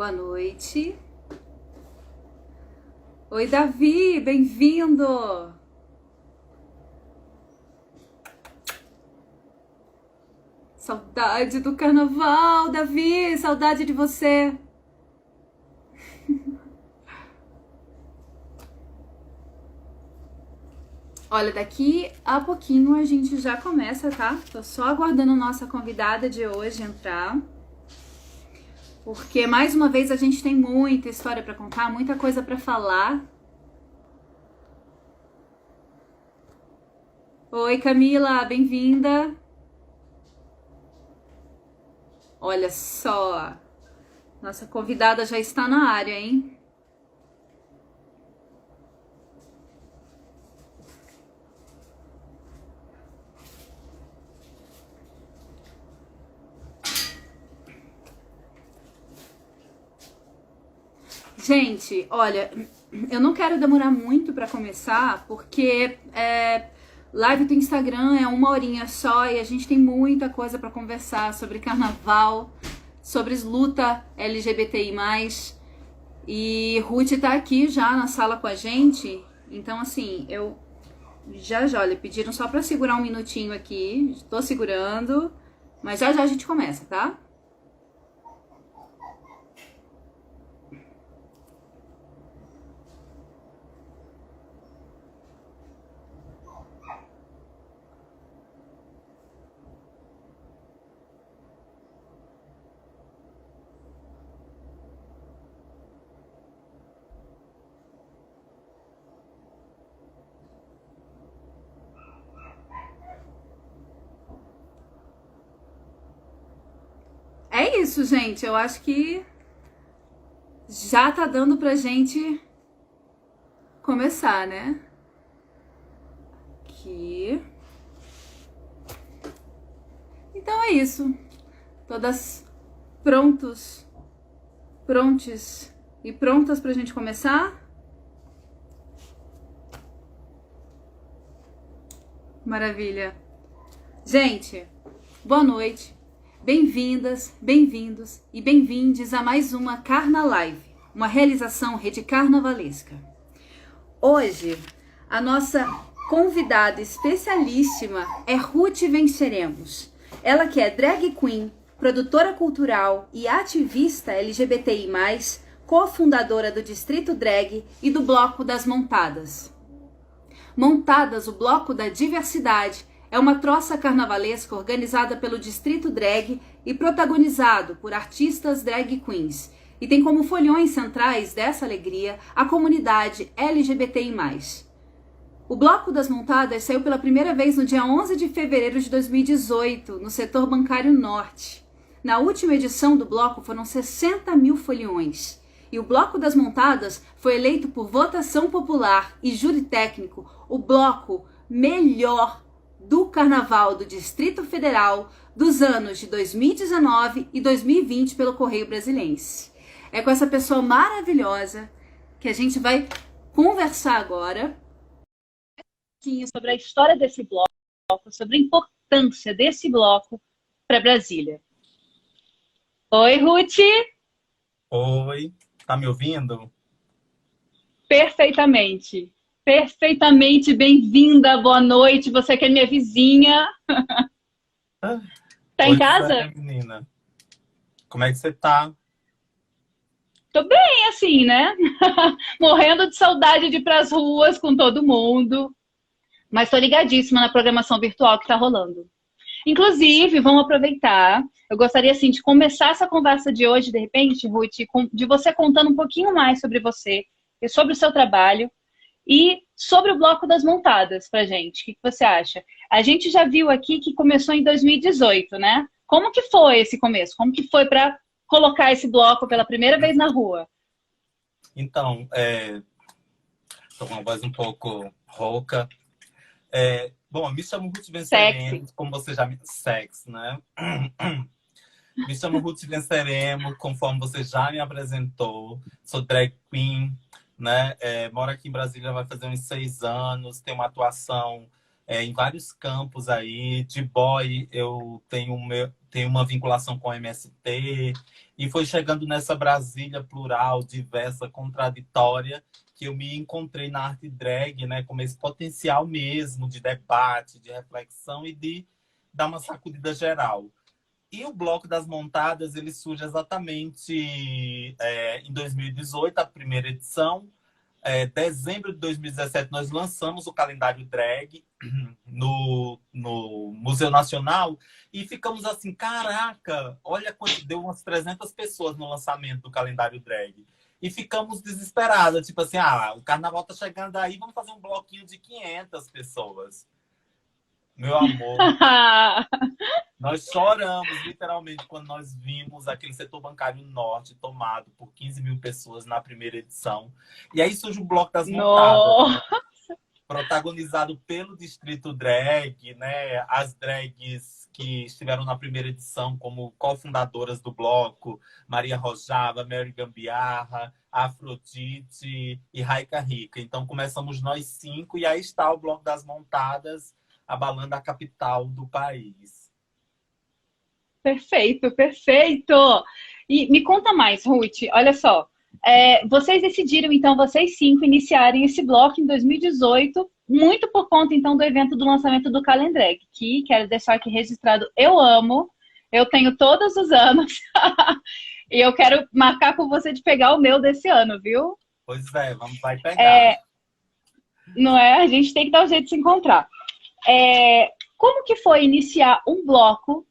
Boa noite. Oi, Davi, bem-vindo. Saudade do carnaval, Davi, saudade de você. Olha, daqui a pouquinho a gente já começa, tá? Tô só aguardando a nossa convidada de hoje entrar. Porque, mais uma vez, a gente tem muita história pra contar, muita coisa pra falar. Oi, Camila, bem-vinda. Olha só, nossa convidada já está na área, hein? Gente, olha, eu não quero demorar muito para começar, porque live do Instagram é 1 horinha só e a gente tem muita coisa para conversar sobre carnaval, sobre luta LGBTI+. E Ruth tá aqui já na sala com a gente, então assim, eu já, olha, pediram só para segurar um minutinho aqui, tô segurando, mas já a gente começa, tá? É isso, gente. Eu acho que já tá dando pra gente começar, né? Aqui. Então é isso. Todas prontos, prontes e prontas pra gente começar? Maravilha. Gente, boa noite. Bem-vindas, bem-vindos e bem-vindes a mais uma Carna Live, uma realização Rede Carnavalesca. Hoje, a nossa convidada especialíssima é Ruth Venceremos. Ela que é drag queen, produtora cultural e ativista LGBTI+, cofundadora do Distrito Drag e do Bloco das Montadas. Montadas, o Bloco da Diversidade, é uma troça carnavalesca organizada pelo Distrito Drag e protagonizado por artistas drag queens. E tem como folhões centrais dessa alegria a comunidade LGBTI+. O Bloco das Montadas saiu pela primeira vez no dia 11 de fevereiro de 2018, no setor bancário norte. Na última edição do bloco foram 60 mil foliões. E o Bloco das Montadas foi eleito por votação popular e júri técnico o bloco melhor do Carnaval do Distrito Federal dos anos de 2019 e 2020 pelo Correio Brasiliense. É com essa pessoa maravilhosa que a gente vai conversar agora sobre a história desse bloco, sobre a importância desse bloco para Brasília. Oi, Ruth! Oi, tá me ouvindo? Perfeitamente. Perfeitamente bem-vinda, boa noite. Você que é minha vizinha. Tá em Pois casa? é, menina. Como é que você tá? Tô bem, assim, né? Morrendo de saudade de ir pras ruas com todo mundo. Mas tô ligadíssima na programação virtual que tá rolando. Inclusive, vamos aproveitar. Eu gostaria, assim, de começar essa conversa de hoje, de repente, Ruth, de você contando um pouquinho mais sobre você, e sobre o seu trabalho e sobre o Bloco das Montadas pra gente. O que você acha? A gente já viu aqui que começou em 2018, né? Como que foi esse começo? Como que foi para colocar esse bloco pela primeira vez na rua? Então, tô com uma voz um pouco rouca. Bom, me chamo Ruth Sexy. Venceremos, como você já me... Sexy, né? Me chamo Ruth Venceremos, conforme você já me apresentou. Sou drag queen, né? Moro aqui em Brasília, vai fazer uns 6 anos. Tenho uma atuação em vários campos aí. De boy, eu tenho uma vinculação com o MST, e foi chegando nessa Brasília plural, diversa, contraditória, que eu me encontrei na arte drag, né, com esse potencial mesmo de debate, de reflexão e de dar uma sacudida geral. E o Bloco das Montadas, ele surge exatamente em 2018, a primeira edição. Dezembro de 2017, nós lançamos o calendário drag no Museu Nacional e ficamos assim, caraca, olha quanto deu, umas 300 pessoas no lançamento do calendário drag. E ficamos desesperadas, tipo assim, o carnaval tá chegando aí, vamos fazer um bloquinho de 500 pessoas. Meu amor, nós choramos, literalmente, quando nós vimos aquele setor bancário norte tomado por 15 mil pessoas na primeira edição. E aí surge o Bloco das Montadas, né? Protagonizado pelo Distrito Drag, né? As drags que estiveram na primeira edição como cofundadoras do bloco, Maria Rojava, Mary Gambiarra, Afrodite e Raika Rica. Então começamos nós 5 e aí está o Bloco das Montadas abalando a capital do país. Perfeito, perfeito! E me conta mais, Ruth, olha só. Vocês decidiram, então, vocês 5, iniciarem esse bloco em 2018, muito por conta, então, do evento do lançamento do Calendrag, que, quero deixar aqui registrado, eu amo, eu tenho todos os anos, e eu quero marcar com você de pegar o meu desse ano, viu? Pois vai pegar. Não é? A gente tem que dar um jeito de se encontrar. Como que foi iniciar um bloco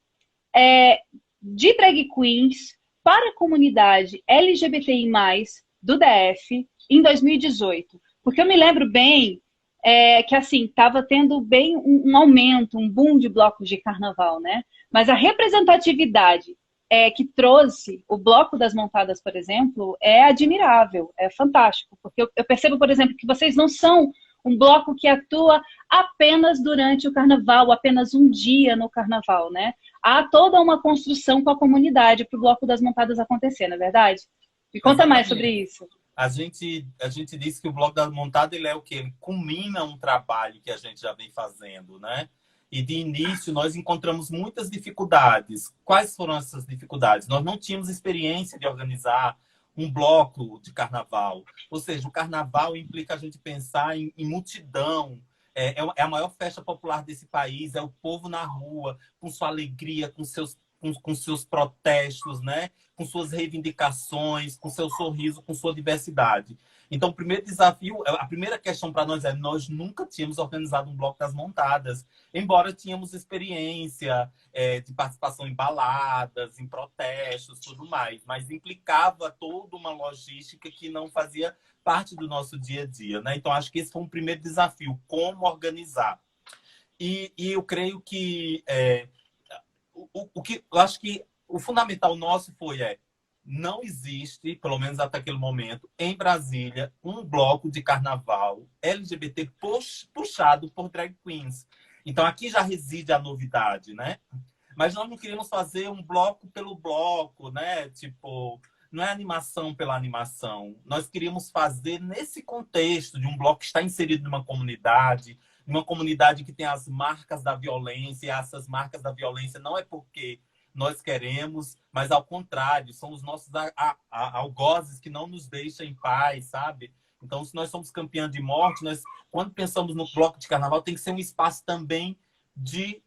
de drag queens para a comunidade LGBTI+, do DF, em 2018? Porque eu me lembro bem que, assim, estava tendo bem um aumento, um boom de blocos de carnaval, né? Mas a representatividade que trouxe o Bloco das Montadas, por exemplo, é admirável, é fantástico. Porque eu percebo, por exemplo, que vocês não são um bloco que atua apenas durante o carnaval, apenas um dia no carnaval, né? Há toda uma construção com a comunidade para o Bloco das Montadas acontecer, não é verdade? Me conta mais sobre isso. A gente disse que o Bloco da Montada, ele é o quê? Ele culmina um trabalho que a gente já vem fazendo, né? E de início nós encontramos muitas dificuldades. Quais foram essas dificuldades? Nós não tínhamos experiência de organizar um bloco de carnaval. Ou seja, o carnaval implica a gente pensar em multidão. É a maior festa popular desse país, é o povo na rua, com sua alegria, com seus protestos, né? Com suas reivindicações, com seu sorriso, com sua diversidade. Então, o primeiro desafio, a primeira questão para nós nós nunca tínhamos organizado um Bloco das Montadas, embora tínhamos experiência de participação em baladas, em protestos, tudo mais, mas implicava toda uma logística que não fazia parte do nosso dia a dia, né? Então, acho que esse foi um primeiro desafio, como organizar. E eu creio que eu acho que o fundamental nosso foi não existe, pelo menos até aquele momento, em Brasília, um bloco de carnaval LGBT puxado por drag queens. Então, aqui já reside a novidade, né? Mas nós não queríamos fazer um bloco pelo bloco, né? Tipo, não é animação pela animação. Nós queríamos fazer nesse contexto de um bloco que está inserido numa comunidade que tem as marcas da violência, e essas marcas da violência não é porque nós queremos, mas ao contrário, são os nossos algozes que não nos deixam em paz, sabe? Então, se nós somos campeãs de morte, quando pensamos no bloco de carnaval, tem que ser um espaço também de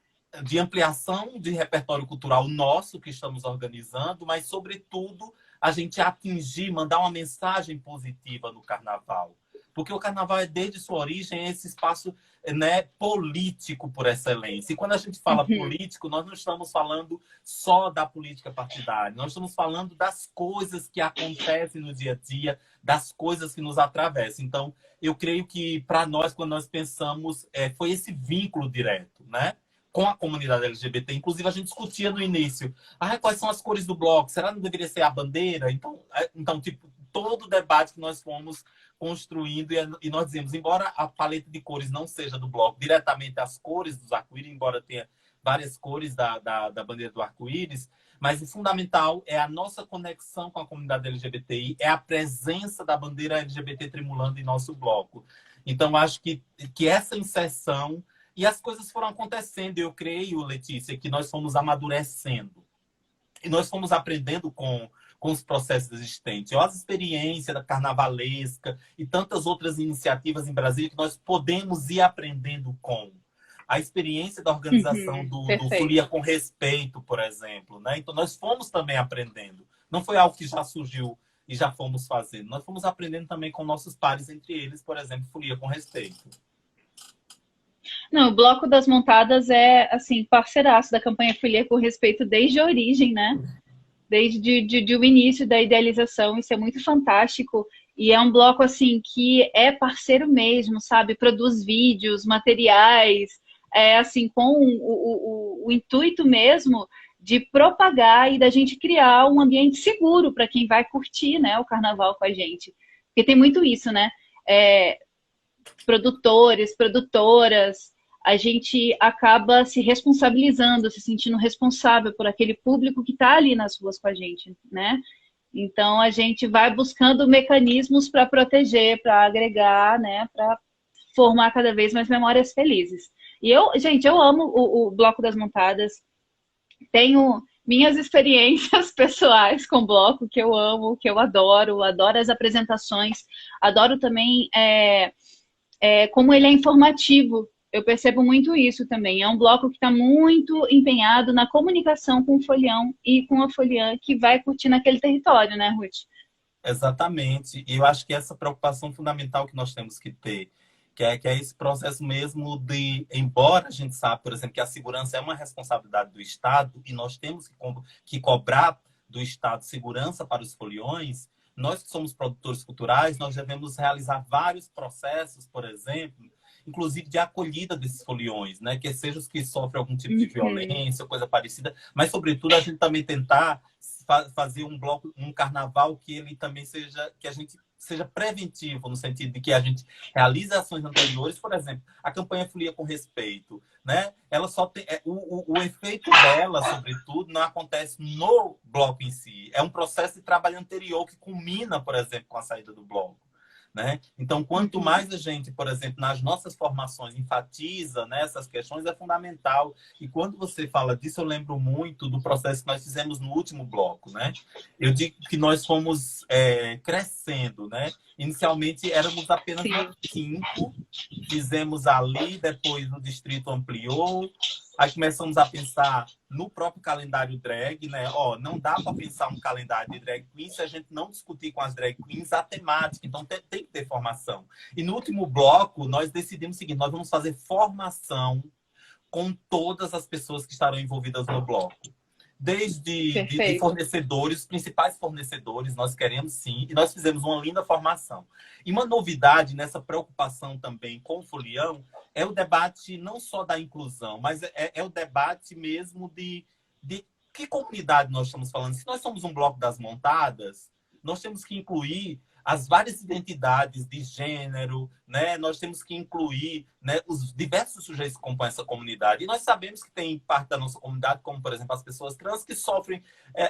ampliação de repertório cultural nosso que estamos organizando, mas, sobretudo, a gente atingir, mandar uma mensagem positiva no carnaval. Porque o carnaval desde sua origem, esse espaço, né, político por excelência. E quando a gente fala político, nós não estamos falando só da política partidária. Nós estamos falando das coisas que acontecem no dia a dia, das coisas que nos atravessam. Então, eu creio que, para nós, quando nós pensamos, foi esse vínculo direto, né, com a comunidade LGBT. Inclusive, a gente discutia no início, quais são as cores do bloco? Será que não deveria ser a bandeira? Então tipo, todo o debate que nós fomos construindo, e nós dizemos, embora a paleta de cores não seja do bloco diretamente as cores dos arco-íris, embora tenha várias cores da bandeira do arco-íris, mas o fundamental é a nossa conexão com a comunidade LGBTI, é a presença da bandeira LGBT tremulando em nosso bloco. Então, acho que essa inserção E as coisas foram acontecendo. Eu creio, Letícia, que nós fomos amadurecendo. E nós fomos aprendendo com os processos existentes. Olha as experiências da carnavalesca e tantas outras iniciativas em Brasília que nós podemos ir aprendendo com. A experiência da organização do Folia com Respeito, por exemplo. Né? Então, nós fomos também aprendendo. Não foi algo que já surgiu e já fomos fazendo. Nós fomos aprendendo também com nossos pares, entre eles, por exemplo, Folia com Respeito. Não, o Bloco das Montadas é, assim, parceiraço da campanha Folia com Respeito desde a origem, né? Desde o início da idealização. Isso é muito fantástico. E é um bloco, assim, que é parceiro mesmo, sabe? Produz vídeos, materiais, assim, com o intuito mesmo de propagar e da gente criar um ambiente seguro para quem vai curtir, né, o carnaval com a gente. Porque tem muito isso, né? Produtores, produtoras, a gente acaba se responsabilizando, se sentindo responsável por aquele público que está ali nas ruas com a gente, né? Então, a gente vai buscando mecanismos para proteger, para agregar, né? Para formar cada vez mais memórias felizes. E gente, eu amo o Bloco das Montadas. Tenho minhas experiências pessoais com o bloco, que eu amo, que eu adoro as apresentações, adoro também como ele é informativo. Eu percebo muito isso também. É um bloco que está muito empenhado na comunicação com o folião e com a foliã que vai curtir naquele território, né, Ruth? Exatamente. E eu acho que essa preocupação fundamental que nós temos que ter, que é esse processo mesmo de, embora a gente saiba, por exemplo, que a segurança é uma responsabilidade do Estado e nós temos que cobrar do Estado segurança para os foliões, nós que somos produtores culturais, nós devemos realizar vários processos, por exemplo, inclusive de acolhida desses foliões, né? Que sejam os que sofrem algum tipo de violência, coisa parecida, mas, sobretudo, a gente também tentar fazer um bloco, um carnaval que ele também que a gente seja preventivo, no sentido de que a gente realize ações anteriores, por exemplo, a campanha Folia com Respeito, né? Ela só tem o efeito dela, sobretudo, não acontece no bloco em si. É um processo de trabalho anterior que culmina, por exemplo, com a saída do bloco. Né? Então, quanto mais a gente, por exemplo, nas nossas formações enfatiza, né, essas questões, é fundamental. E quando você fala disso, eu lembro muito do processo que nós fizemos no último bloco. Né? Eu digo que nós fomos crescendo. Né? Inicialmente, éramos apenas 5, fizemos ali, depois o distrito ampliou. Aí começamos a pensar no próprio calendário drag, né? Não dá para pensar um calendário de drag queen se a gente não discutir com as drag queens a temática. Então, tem que ter formação. E no último bloco, nós decidimos o seguinte: nós vamos fazer formação com todas as pessoas que estarão envolvidas no bloco. Desde de fornecedores, os principais fornecedores, nós queremos sim, e nós fizemos uma linda formação. E uma novidade nessa preocupação também com o folião é o debate não só da inclusão, mas é o debate mesmo de que comunidade nós estamos falando. Se nós somos um bloco das montadas, nós temos que incluir as várias identidades de gênero, né? Nós temos que incluir, né, os diversos sujeitos que compõem essa comunidade. E nós sabemos que tem parte da nossa comunidade, como, por exemplo, as pessoas trans, que sofrem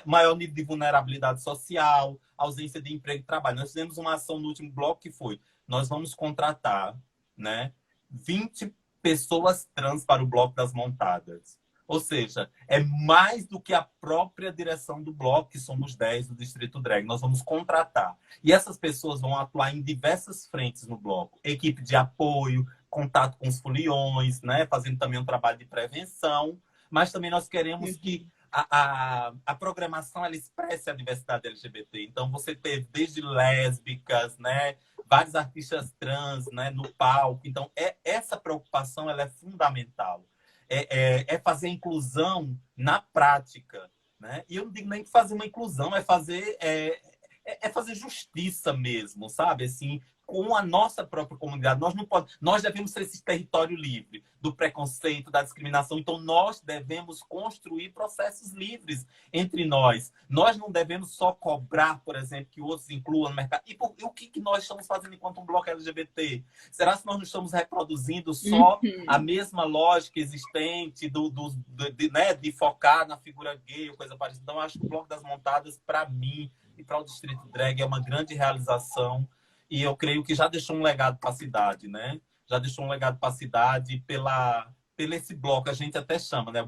maior nível de vulnerabilidade social, ausência de emprego e trabalho. Nós fizemos uma ação no último bloco que foi: nós vamos contratar, né, 20 pessoas trans para o Bloco das Montadas. Ou seja, é mais do que a própria direção do bloco, que somos 10 do Distrito Drag. Nós vamos contratar. E essas pessoas vão atuar em diversas frentes no bloco. Equipe de apoio, contato com os foliões, né? Fazendo também um trabalho de prevenção. Mas também nós queremos que a programação ela expresse a diversidade LGBT. Então, você teve desde lésbicas, né? Vários artistas trans, né? No palco. Então, essa preocupação ela é fundamental. É fazer inclusão na prática, né? E eu não digo nem que fazer uma inclusão, é fazer justiça mesmo, sabe? Assim, com a nossa própria comunidade. Nós devemos ser esse território livre do preconceito, da discriminação. Então, nós devemos construir processos livres entre nós. Nós não devemos só cobrar, por exemplo, que outros incluam no mercado. E o que nós estamos fazendo enquanto um bloco LGBT? Será que nós não estamos reproduzindo só a mesma lógica existente de focar na figura gay ou coisa parecida? Então, eu acho que o Bloco das Montadas, para mim e para o Distrito Drag, é uma grande realização. E eu creio que já deixou um legado para a cidade, né? já deixou um legado para a cidade pelo esse bloco, a gente até chama, né?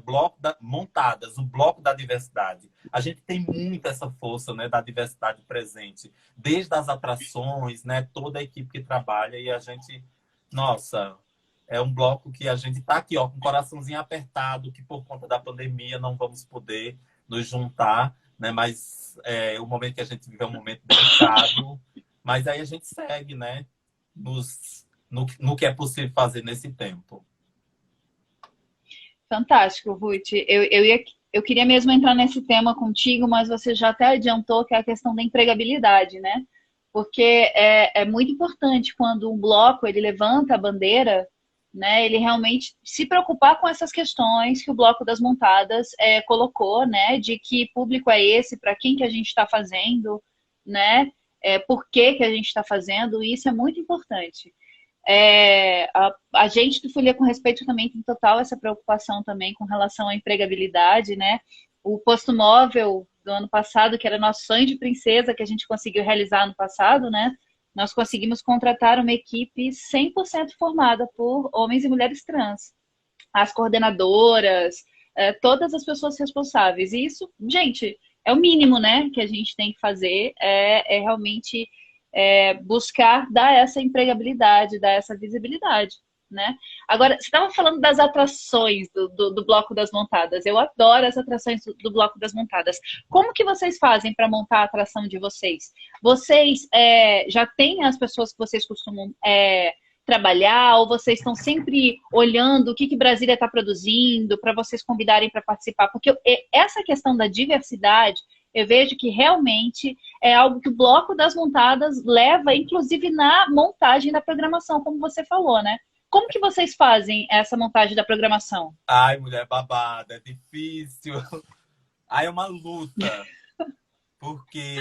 Montadas, o bloco da diversidade. A gente tem muito essa força, né, da diversidade presente, desde as atrações, né, toda a equipe que trabalha, e a gente, nossa, é um bloco que a gente está aqui, ó, com o coraçãozinho apertado, que por conta da pandemia não vamos poder nos juntar, né? Mas o momento que a gente vive é um momento delicado, mas aí a gente segue, né? No que é possível fazer nesse tempo. Fantástico, Ruth. Eu queria mesmo entrar nesse tema contigo, mas você já até adiantou que é a questão da empregabilidade, né? Porque é muito importante quando um bloco ele levanta a bandeira, né? Ele realmente se preocupar com essas questões que o Bloco das Montadas colocou, né? De que público é esse, para quem que a gente está fazendo, né? Por que a gente está fazendo, e isso é muito importante. A gente do Folia com Respeito também tem total essa preocupação também com relação à empregabilidade, né? O posto móvel do ano passado, que era nosso sonho de princesa, que a gente conseguiu realizar no passado, né? Nós conseguimos contratar uma equipe 100% formada por homens e mulheres trans. As coordenadoras, todas as pessoas responsáveis. E isso, gente, é o mínimo, né? Que a gente tem que fazer, realmente buscar dar essa empregabilidade, dar essa visibilidade, né? Agora, você estava falando das atrações do Bloco das Montadas. Eu adoro as atrações do Bloco das Montadas. Como que vocês fazem para montar a atração de vocês? Vocês já têm as pessoas que vocês costumam trabalhar, ou vocês estão sempre olhando o que Brasília está produzindo para vocês convidarem para participar? Porque essa questão da diversidade, eu vejo que realmente é algo que o Bloco das Montadas leva, inclusive na montagem da programação, como você falou, né? Como que vocês fazem essa montagem da programação? Ai, mulher babada, é difícil. Ai, é uma luta. Porque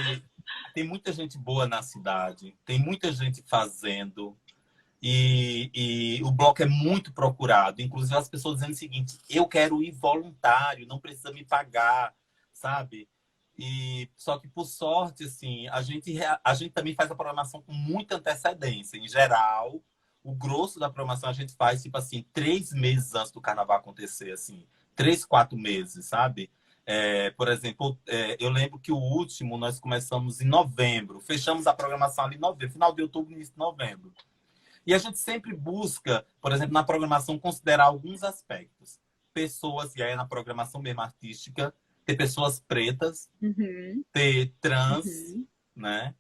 tem muita gente boa na cidade, tem muita gente fazendo, e o bloco é muito procurado. Inclusive as pessoas dizendo o seguinte: eu quero ir voluntário, não precisa me pagar, sabe? E só que, por sorte, assim, a gente também faz a programação com muita antecedência. Em geral, o grosso da programação a gente faz, tipo assim, 3 meses antes do carnaval acontecer, assim, 3, 4 meses, sabe? Por exemplo, eu lembro que o último nós começamos em novembro, fechamos a programação ali em novembro, final de outubro, início de novembro. E a gente sempre busca, por exemplo, na programação, considerar alguns aspectos. Pessoas, e aí na programação mesmo artística, ter pessoas pretas, ter trans, né?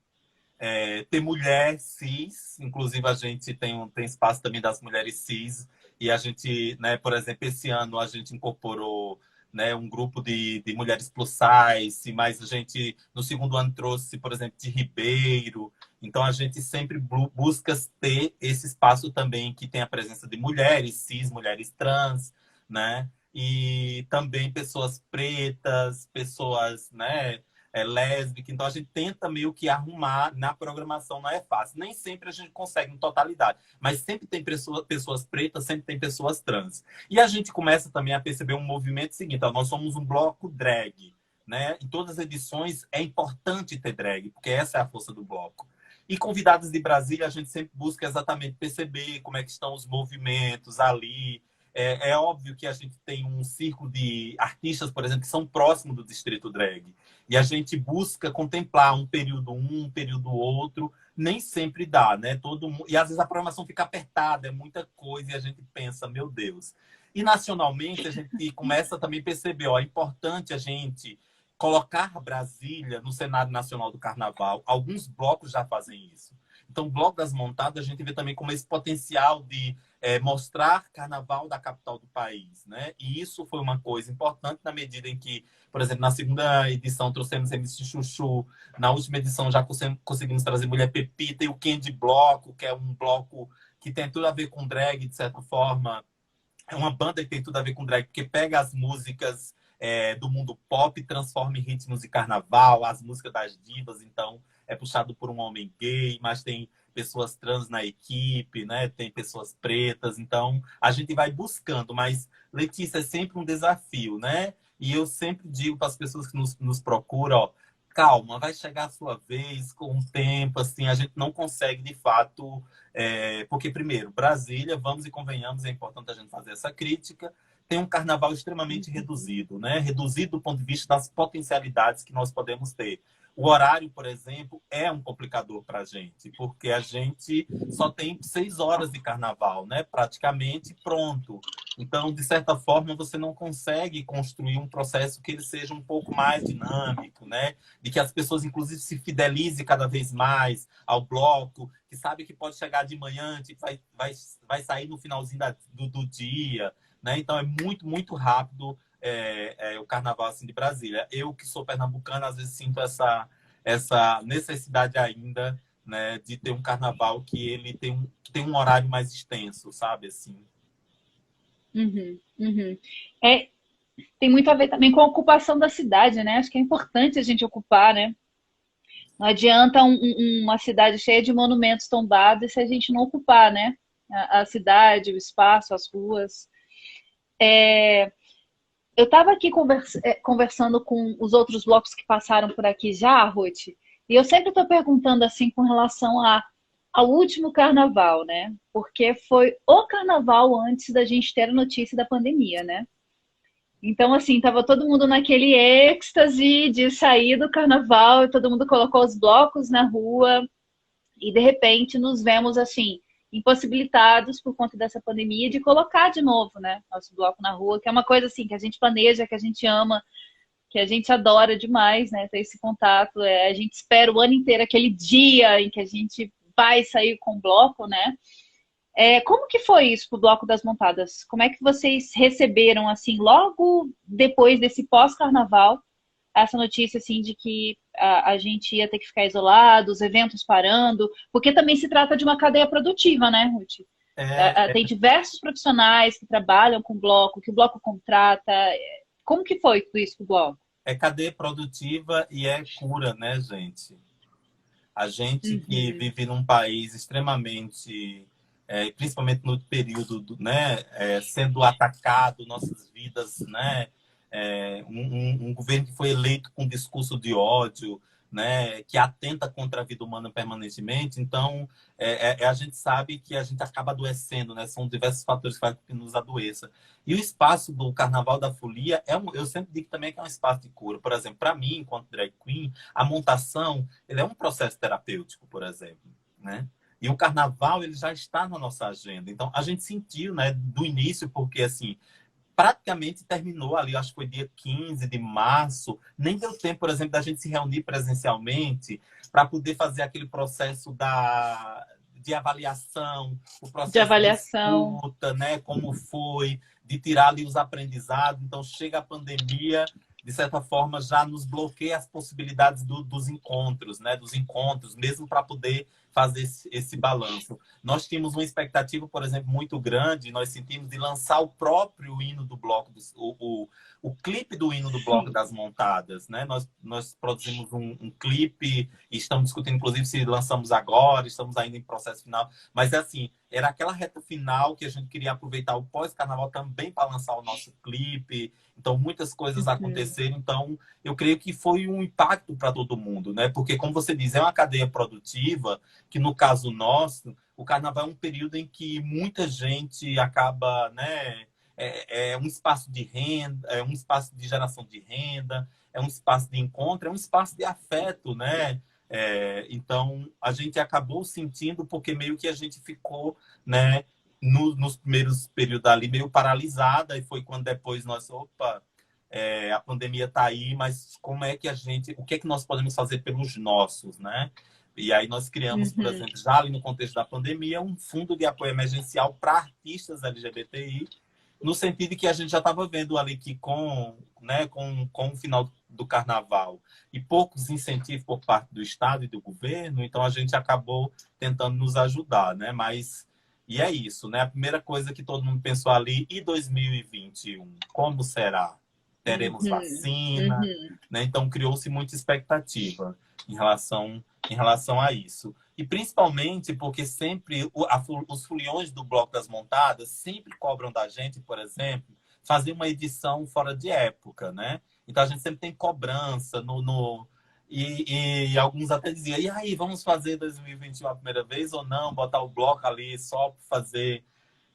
Ter mulher cis, inclusive a gente tem espaço também das mulheres cis, e a gente, né, por exemplo, esse ano a gente incorporou, né, um grupo de mulheres plus size, mas a gente no segundo ano trouxe, por exemplo, de Ribeiro. Então a gente sempre busca ter esse espaço também que tem a presença de mulheres cis, mulheres trans, né? E também pessoas pretas, pessoas, né, lésbicas. Então a gente tenta meio que arrumar na programação, não é fácil. Nem sempre a gente consegue em totalidade, mas sempre tem pessoas pretas, sempre tem pessoas trans. E a gente começa também a perceber um movimento seguinte: ó, nós somos um bloco drag, né? Em todas as edições é importante ter drag, porque essa é a força do bloco. E convidados de Brasília, a gente sempre busca exatamente perceber como é que estão os movimentos ali. É óbvio que a gente tem um círculo de artistas, por exemplo, que são próximos do Distrito Drag. E a gente busca contemplar um período outro. Nem sempre dá, né? E às vezes a programação fica apertada, é muita coisa, e a gente pensa, meu Deus. E nacionalmente, a gente começa também a perceber, ó, é importante a gente colocar Brasília no cenário nacional do carnaval. Alguns blocos já fazem isso. Então, o Bloco das Montadas, a gente vê também como esse potencial de mostrar carnaval da capital do país, né? E isso foi uma coisa importante na medida em que, por exemplo, na segunda edição trouxemos MC Chuchu, na última edição já conseguimos trazer Mulher Pepita e o Candy Bloco, que é um bloco que tem tudo a ver com drag, de certa forma. É uma banda que tem tudo a ver com drag, porque pega as músicas do mundo pop e transforma em ritmos de carnaval, as músicas das divas. Então é puxado por um homem gay, mas tem pessoas trans na equipe, né? Tem pessoas pretas. Então a gente vai buscando, mas, Letícia, é sempre um desafio, né? E eu sempre digo para as pessoas que nos procuram, ó, calma, vai chegar a sua vez com o tempo, assim, a gente não consegue de fato, porque primeiro, Brasília, vamos e convenhamos, é importante a gente fazer essa crítica, tem um carnaval extremamente reduzido, né? Reduzido do ponto de vista das potencialidades que nós podemos ter. O horário, por exemplo, é um complicador para a gente, porque a gente só tem 6 horas de carnaval, né? Praticamente pronto. Então, de certa forma, você não consegue construir um processo que ele seja um pouco mais dinâmico, né? De que as pessoas, inclusive, se fidelizem cada vez mais ao bloco, que sabe que pode chegar de manhã, que vai sair no finalzinho do dia, né? Então, é muito, muito rápido o carnaval assim, de Brasília. Eu, que sou pernambucano, às vezes sinto essa necessidade ainda, né, de ter um carnaval que ele tem um horário mais extenso, sabe? Assim. Uhum, uhum. É, tem muito a ver também com a ocupação da cidade, né? Acho que é importante a gente ocupar, né? Não adianta uma cidade cheia de monumentos tombados se a gente não ocupar, né? A cidade, o espaço, as ruas. Eu estava aqui conversando com os outros blocos que passaram por aqui já, Ruth, e eu sempre estou perguntando assim com relação ao último carnaval, né? Porque foi o carnaval antes da gente ter a notícia da pandemia, né? Então, assim, tava todo mundo naquele êxtase de sair do carnaval e todo mundo colocou os blocos na rua e, de repente, nos vemos, assim, impossibilitados por conta dessa pandemia de colocar de novo, né, nosso bloco na rua, que é uma coisa, assim, que a gente planeja, que a gente ama, que a gente adora demais, né, ter esse contato. A gente espera o ano inteiro aquele dia em que a gente vai sair com o bloco, né? Como que foi isso pro Bloco das Montadas? Como é que vocês receberam, assim, logo depois desse pós-carnaval, essa notícia, assim, de que a gente ia ter que ficar isolado, os eventos parando? Porque também se trata de uma cadeia produtiva, né, Ruth? Tem diversos profissionais que trabalham com o Bloco, que o Bloco contrata. Como que foi tudo isso pro Bloco? É cadeia produtiva e é cura, né, gente? A gente que vive num país extremamente, principalmente no período, né, sendo atacado, nossas vidas, né, um governo que foi eleito com discurso de ódio, né, que atenta contra a vida humana permanentemente. Então, a gente sabe que a gente acaba adoecendo, né? São diversos fatores que fazem com que nos adoeça. E o espaço do Carnaval da Folia, eu sempre digo também que é um espaço de cura. Por exemplo, para mim, enquanto drag queen, a montação ele é um processo terapêutico, por exemplo, né? E o Carnaval ele já está na nossa agenda. Então, a gente sentiu, né, do início, porque assim, praticamente terminou ali, acho que foi dia 15 de março, nem deu tempo, por exemplo, da gente se reunir presencialmente para poder fazer aquele processo de avaliação, o De processo de avaliação. escuta, né? Como foi, de tirar ali os aprendizados. Então, chega a pandemia, de certa forma, já nos bloqueia as possibilidades dos encontros, né? Dos encontros, mesmo para poder fazer esse balanço. Nós tínhamos uma expectativa, por exemplo, muito grande, nós sentimos de lançar o próprio hino do bloco, o clipe do hino do Bloco das Montadas, né? Nós produzimos um clipe e estamos discutindo, inclusive, se lançamos agora, estamos ainda em processo final, mas é assim, era aquela reta final que a gente queria aproveitar o pós-carnaval também para lançar o nosso clipe. Então, muitas coisas aconteceram. Então, eu creio que foi um impacto para todo mundo, né? Porque, como você diz, é uma cadeia produtiva que, no caso nosso, o carnaval é um período em que muita gente acaba, né? É um espaço de renda, é um espaço de geração de renda, é um espaço de encontro, é um espaço de afeto, né? Então, a gente acabou sentindo porque meio que a gente ficou, né, nos primeiros períodos ali meio paralisada, e foi quando depois nós, a pandemia está aí, mas como é que o que é que nós podemos fazer pelos nossos, né? E aí nós criamos, por exemplo, já ali no contexto da pandemia, um fundo de apoio emergencial para artistas LGBTI, no sentido de que a gente já estava vendo ali que com o final do carnaval e poucos incentivos por parte do Estado e do governo, então a gente acabou tentando nos ajudar, né? E é isso, né? A primeira coisa que todo mundo pensou ali, e 2021, como será? Teremos vacina, né? Então criou-se muita expectativa em relação a isso. E principalmente porque sempre os foliões do Bloco das Montadas sempre cobram da gente, por exemplo, fazer uma edição fora de época, né? Então a gente sempre tem cobrança E alguns até diziam, e aí, vamos fazer 2021 a primeira vez ou não? Botar o bloco ali só para fazer.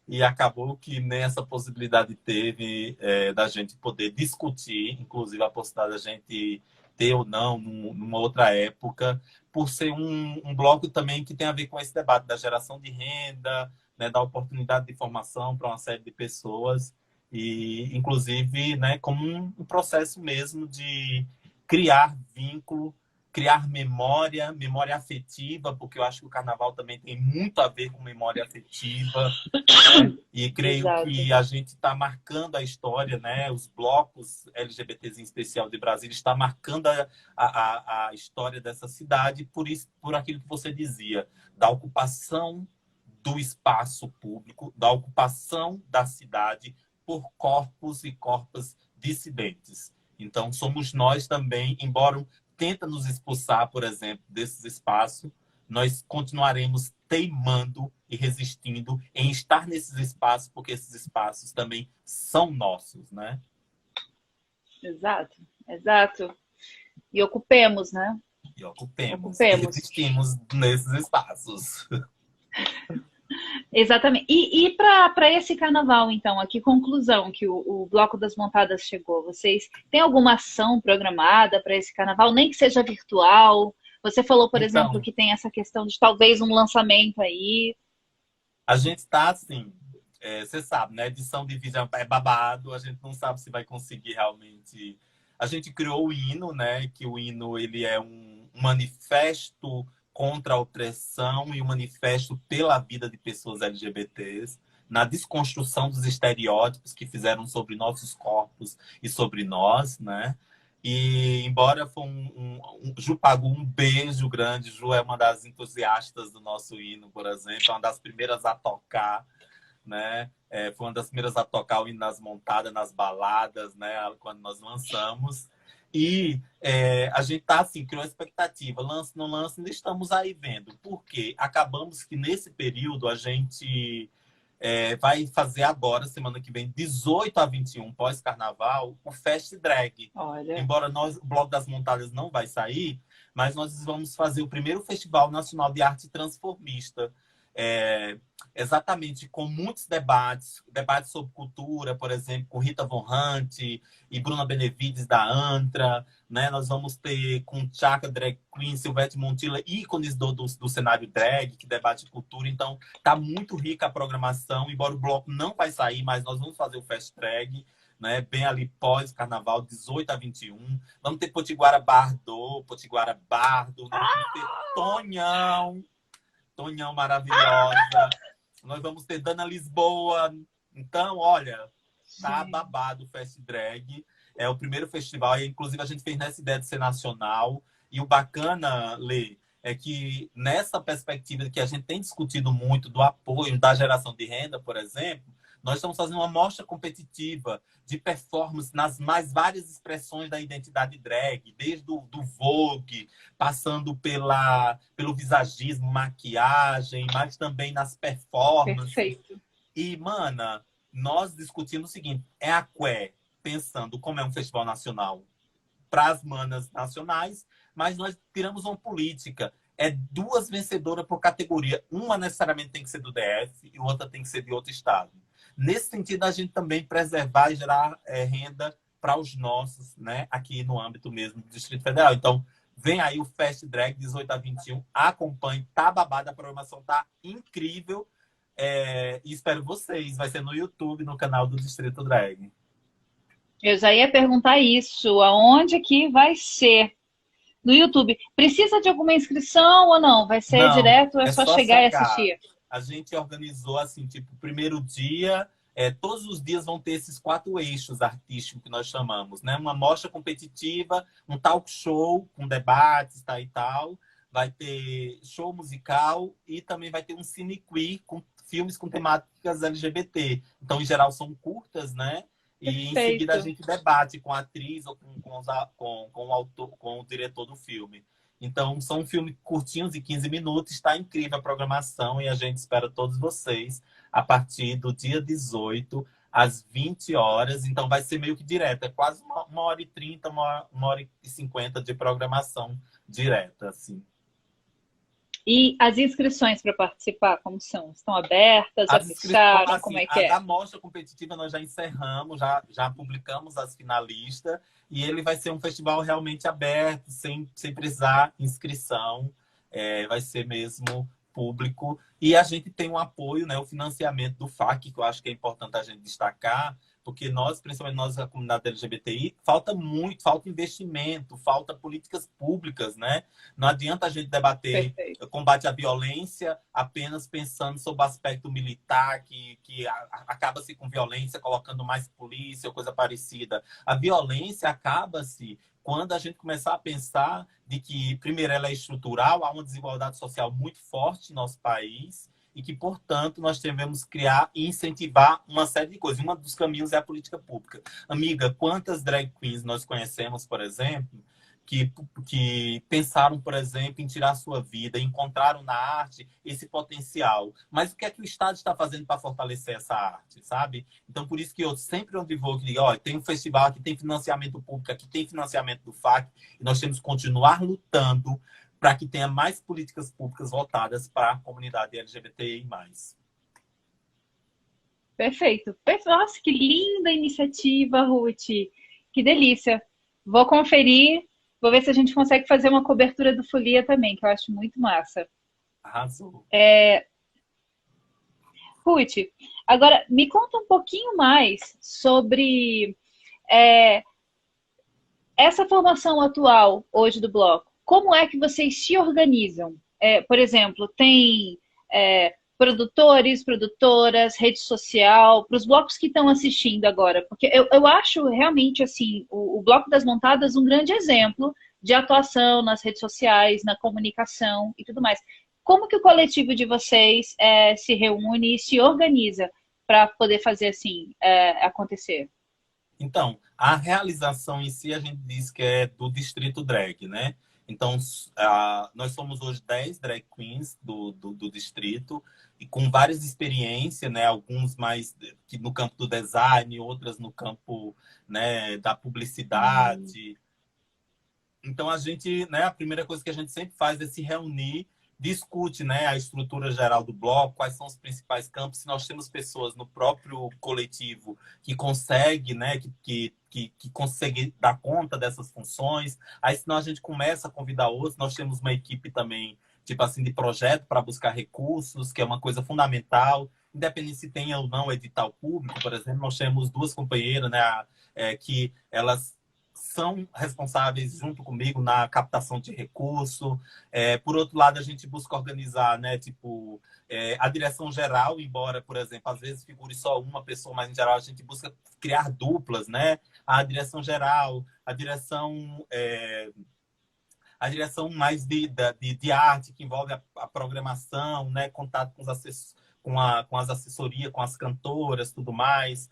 E acabou que nem essa possibilidade teve da gente poder discutir, inclusive a possibilidade da gente ter ou não numa outra época, por ser um bloco também que tem a ver com esse debate da geração de renda, né, da oportunidade de formação para uma série de pessoas, e inclusive, né, como um processo mesmo de criar vínculo, criar memória, memória afetiva, porque eu acho que o carnaval também tem muito a ver com memória afetiva, né? E creio Exato. que a gente está marcando a história, né? Os blocos LGBTs em especial de Brasília está marcando a história dessa cidade por isso, por aquilo que você dizia, da ocupação do espaço público, da ocupação da cidade por corpos e corpas dissidentes. Então, somos nós também, embora tenta nos expulsar, por exemplo, desses espaços, nós continuaremos teimando e resistindo em estar nesses espaços, porque esses espaços também são nossos, né? Exato, exato. E ocupemos, né? E ocupemos. Ocupemos. E resistimos nesses espaços. Exatamente. E para esse carnaval, então, a que conclusão que o Bloco das Montadas chegou? Vocês têm alguma ação programada para esse carnaval, nem que seja virtual? Você falou, por exemplo, que tem essa questão de talvez um lançamento aí. A gente está assim, você sabe, né? Edição de vídeo é babado, a gente não sabe se vai conseguir realmente. A gente criou o hino, né? Que o hino ele é um manifesto contra a opressão e um manifesto pela vida de pessoas LGBTs, na desconstrução dos estereótipos que fizeram sobre nossos corpos e sobre nós, né? E embora foi Ju pagou um beijo grande, Ju é uma das entusiastas do nosso hino, por exemplo, é uma das primeiras a tocar, né? Foi uma das primeiras a tocar o hino nas montadas, nas baladas, né? Quando nós lançamos. E a gente tá assim, criou a expectativa, lance, não lance, ainda estamos aí vendo. Porque acabamos que nesse período a gente vai fazer agora, semana que vem, 18 a 21, pós-carnaval, o Fest Drag. Olha. Embora o Bloco das Montadas não vai sair, mas nós vamos fazer o primeiro Festival Nacional de Arte Transformista. Exatamente, com muitos debates sobre cultura, por exemplo, com Rita Von Hunt e Bruna Benevides da Antra, né? Nós vamos ter com Chaka Drag Queen, Silvete Montilla, ícones do cenário drag, que debate cultura. Então, tá muito rica a programação, embora o bloco não vai sair, mas nós vamos fazer o Fest Drag, né? Bem ali pós-carnaval, 18 a 21. Vamos ter Potiguara Bardo, né? Vamos ter Tonhão maravilhosa. Nós vamos ter Dana Lisboa. Então, olha, tá babado o Fest Drag. É o primeiro festival, e inclusive a gente fez nessa ideia de ser nacional. E o bacana, Lê, é que nessa perspectiva que a gente tem discutido muito do apoio da geração de renda, por exemplo, nós estamos fazendo uma mostra competitiva de performance nas mais várias expressões da identidade drag, desde do Vogue, passando pelo visagismo, maquiagem, mas também nas performances. Perfeito. E, mana, nós discutimos o seguinte, pensando como é um festival nacional para as manas nacionais, mas nós tiramos uma política. É 2 vencedoras por categoria. Uma necessariamente tem que ser do DF e outra tem que ser de outro estado. Nesse sentido, a gente também preservar e gerar renda para os nossos, né? Aqui no âmbito mesmo do Distrito Federal. Então, vem aí o Fest Drag 18 a 21. Acompanhe, tá babada, a programação tá incrível. E espero vocês. Vai ser no YouTube, no canal do Distrito Drag. Eu já ia perguntar isso. Aonde que vai ser? No YouTube. Precisa de alguma inscrição ou não? Vai ser Não, direto, é só chegar e assistir? A gente organizou assim, tipo, o primeiro dia, todos os dias vão ter esses 4 eixos artísticos que nós chamamos, né? Uma mostra competitiva, um talk show com debates, tá, e tal. Vai ter show musical e também vai ter um cine queer com filmes com temáticas LGBT. Então, em geral, são curtas, né? E Perfeito. em seguida a gente debate com a atriz ou com o autor, com o diretor do filme. Então, são filmes curtinhos de 15 minutos, está incrível a programação e a gente espera todos vocês a partir do dia 18 às 20 horas. Então vai ser meio que direto. É quase 1h30, 1h50 de programação direta, assim. E as inscrições para participar, como são? Estão abertas? Já As inscrições, fecharam? Como assim, é que a é? da mostra competitiva nós já encerramos, já publicamos as finalistas, e ele vai ser um festival realmente aberto, sem precisar inscrição, vai ser mesmo público. E a gente tem um apoio, né, o financiamento do FAC, que eu acho que é importante a gente destacar, porque nós, principalmente nós, a comunidade LGBTI, falta investimento, falta políticas públicas, né? Não adianta a gente debater Perfeito. combate à violência apenas pensando sobre o aspecto militar, que acaba-se com violência, colocando mais polícia ou coisa parecida. A violência acaba-se quando a gente começar a pensar de que, primeiro, ela é estrutural, há uma desigualdade social muito forte no nosso país, e que, portanto, nós devemos criar e incentivar uma série de coisas. Um dos caminhos é a política pública. Amiga, quantas drag queens nós conhecemos, por exemplo, que pensaram, por exemplo, em tirar a sua vida, encontraram na arte esse potencial. Mas o que é que o Estado está fazendo para fortalecer essa arte, sabe? Então, por isso que eu sempre onde vou, que digo, olha, tem um festival, aqui tem financiamento público, aqui tem financiamento do FAC, e nós temos que continuar lutando para que tenha mais políticas públicas voltadas para a comunidade LGBTI+. Perfeito. Nossa, que linda iniciativa, Ruth. Que delícia. Vou conferir, vou ver se a gente consegue fazer uma cobertura do Folia também, que eu acho muito massa. Arrasou. Ruth, agora me conta um pouquinho mais sobre essa formação atual hoje do bloco. Como é que vocês se organizam? Por exemplo, tem produtores, produtoras, rede social, para os blocos que estão assistindo agora. Porque eu acho realmente assim, o Bloco das Montadas um grande exemplo de atuação nas redes sociais, na comunicação e tudo mais. Como que o coletivo de vocês se reúne e se organiza para poder fazer assim acontecer? Então, a realização em si, a gente diz que é do Distrito Drag, né? Então, nós somos hoje 10 drag queens do distrito, e com várias experiências, né? Alguns mais no campo do design, outras no campo, né, da publicidade. Então, a gente, né, a primeira coisa que a gente sempre faz é se reunir, discute, né, a estrutura geral do bloco, quais são os principais campos, se nós temos pessoas no próprio coletivo que consegue, né, que consegue dar conta dessas funções. Aí, senão a gente começa a convidar outros. Nós temos uma equipe também, tipo assim, de projeto para buscar recursos, que é uma coisa fundamental, independente se tem ou não edital público. Por exemplo, nós temos 2 companheiras, né, que elas são responsáveis junto comigo na captação de recurso. Por outro lado, a gente busca organizar, né, tipo, a direção geral, embora, por exemplo, às vezes figure só uma pessoa, mas em geral a gente busca criar duplas, né? A direção geral, a direção mais de arte, que envolve a programação, né? Contato com com as assessorias, com as cantoras, tudo mais.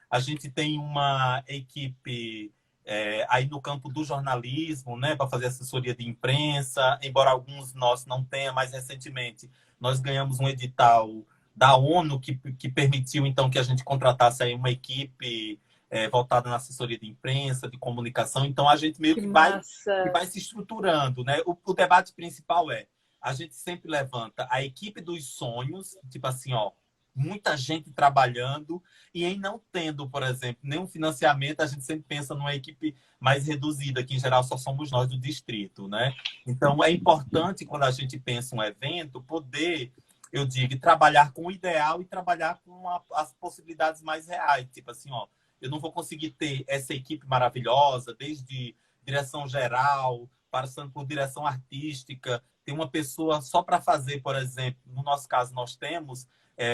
A gente tem uma equipe aí no campo do jornalismo, né, para fazer assessoria de imprensa, embora alguns nós não tenham, mas recentemente nós ganhamos um edital da ONU que permitiu, então, que a gente contratasse aí uma equipe voltada na assessoria de imprensa, de comunicação. Então, a gente meio que vai se estruturando, né? O debate principal a gente sempre levanta a equipe dos sonhos, tipo assim, ó, muita gente trabalhando, e em não tendo, por exemplo, nenhum financiamento, a gente sempre pensa numa equipe mais reduzida, que em geral só somos nós do distrito, né? Então, é importante, quando a gente pensa um evento, poder, eu digo, trabalhar com o ideal e trabalhar com as possibilidades mais reais. Tipo assim, ó, eu não vou conseguir ter essa equipe maravilhosa, desde direção geral, passando por direção artística, tem uma pessoa só para fazer, por exemplo, no nosso caso nós temos,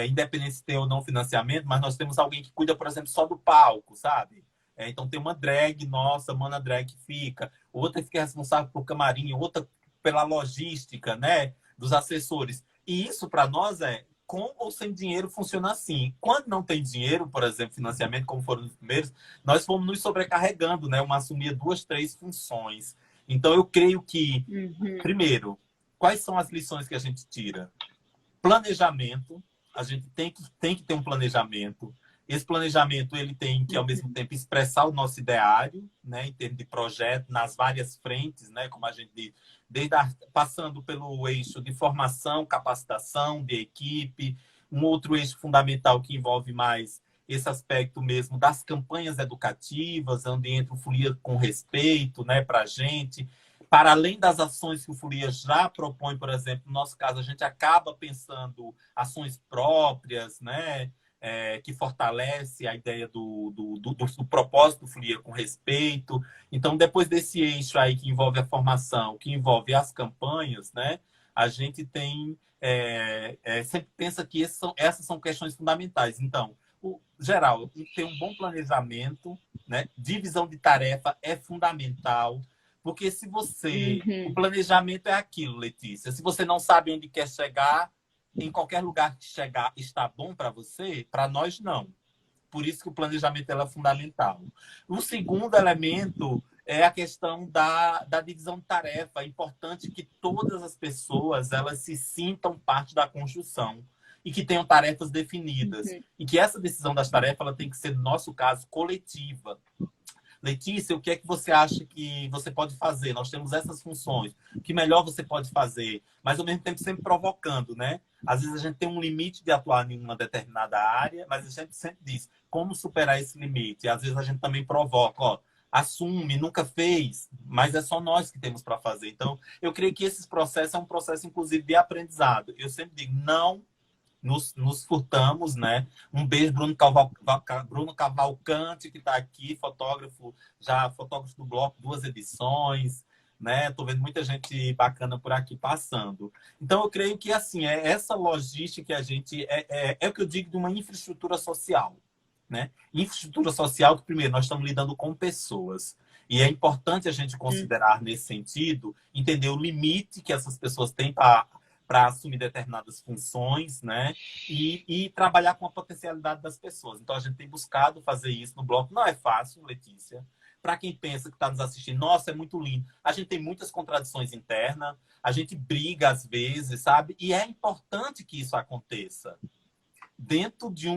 independente se tem ou não financiamento, mas nós temos alguém que cuida, por exemplo, só do palco, sabe? Então tem uma drag nossa, mana drag que fica, outra que fica responsável por camarim, outra pela logística, né, dos assessores. E isso para nós com ou sem dinheiro funciona assim. Quando não tem dinheiro, por exemplo, financiamento, como foram os primeiros, nós fomos nos sobrecarregando, né? Uma assumia 2, 3 funções. Então eu creio que, primeiro, quais são as lições que a gente tira? Planejamento. A gente tem que ter um planejamento. Esse planejamento ele tem que, ao mesmo tempo, expressar o nosso ideário, né, em termos de projeto, nas várias frentes, né, como a gente diz, passando pelo eixo de formação, capacitação de equipe, um outro eixo fundamental que envolve mais esse aspecto mesmo das campanhas educativas, onde entra o Folia com Respeito, né, para a gente. Para além das ações que o Folia já propõe, por exemplo, no nosso caso, a gente acaba pensando ações próprias, né, que fortalece a ideia do propósito do Folia com Respeito. Então, depois desse eixo aí que envolve a formação, que envolve as campanhas, né, a gente tem sempre pensa que essas são questões fundamentais. Então, geral, ter um bom planejamento, né, divisão de tarefa é fundamental, porque se você... O planejamento é aquilo, Letícia. Se você não sabe onde quer chegar, em qualquer lugar que chegar está bom para você, para nós não. Por isso que o planejamento é fundamental. O segundo elemento é a questão da divisão de tarefa. É importante que todas as pessoas elas se sintam parte da construção e que tenham tarefas definidas. E que essa decisão das tarefas ela tem que ser, no nosso caso, coletiva. Letícia, o que é que você acha que você pode fazer? Nós temos essas funções. O que melhor você pode fazer? Mas, ao mesmo tempo, sempre provocando, né? Às vezes, a gente tem um limite de atuar em uma determinada área, mas a gente sempre diz como superar esse limite. E, às vezes, a gente também provoca, ó, assume, nunca fez, mas é só nós que temos para fazer. Então, eu creio que esse processo é um processo, inclusive, de aprendizado. Eu sempre digo, não nos furtamos, né? Um beijo, Bruno Cavalcante, que está aqui, fotógrafo do bloco, 2 edições, né? Tô vendo muita gente bacana por aqui passando. Então, eu creio que, assim, essa logística que a gente... É o que eu digo de uma infraestrutura social, né? Infraestrutura social que, primeiro, nós estamos lidando com pessoas. E é importante a gente considerar, nesse sentido, entender o limite que essas pessoas têm para assumir determinadas funções, né? E trabalhar com a potencialidade das pessoas. Então, a gente tem buscado fazer isso no bloco. Não é fácil, Letícia. Para quem pensa que está nos assistindo, nossa, é muito lindo. A gente tem muitas contradições internas, a gente briga às vezes, sabe? E é importante que isso aconteça dentro de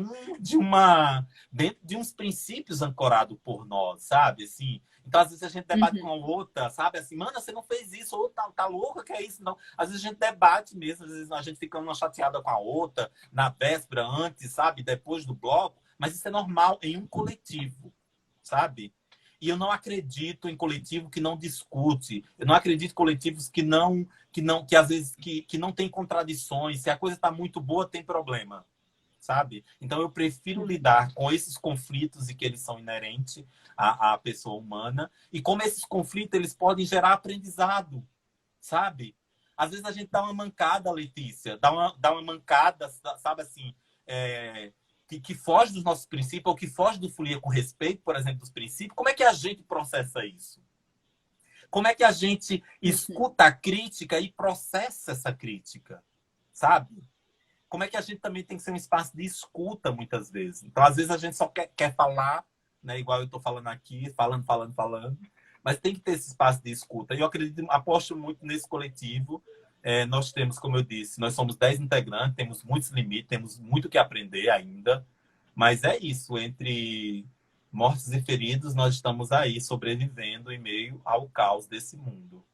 uns princípios ancorados por nós, sabe? Assim, então, às vezes, a gente debate com a outra, sabe? Assim, mano, você não fez isso, ou tá louca, que é isso? Não. Às vezes, a gente debate mesmo, às vezes, a gente fica uma chateada com a outra, na véspera, antes, sabe? Depois do bloco. Mas isso é normal em um coletivo, sabe? E eu não acredito em coletivo que não discute. Eu não acredito em coletivos que às vezes, que não tem contradições. Se a coisa está muito boa, tem problema. Sabe? Então, eu prefiro lidar com esses conflitos e que eles são inerentes à pessoa humana. E como esses conflitos, eles podem gerar aprendizado, sabe? Às vezes a gente dá uma mancada, Letícia, dá uma mancada, sabe assim, que foge dos nossos princípios, ou que foge do Folia com Respeito, por exemplo, dos princípios. Como é que a gente processa isso? Como é que a gente escuta a crítica e processa essa crítica, sabe? Como é que a gente também tem que ser um espaço de escuta, muitas vezes. Então, às vezes, a gente só quer falar, né? Igual eu estou falando aqui, falando. Mas tem que ter esse espaço de escuta. E eu aposto muito nesse coletivo. Nós temos, como eu disse, nós somos 10 integrantes, temos muitos limites, temos muito que aprender ainda. Mas é isso, entre mortos e feridos, nós estamos aí sobrevivendo em meio ao caos desse mundo.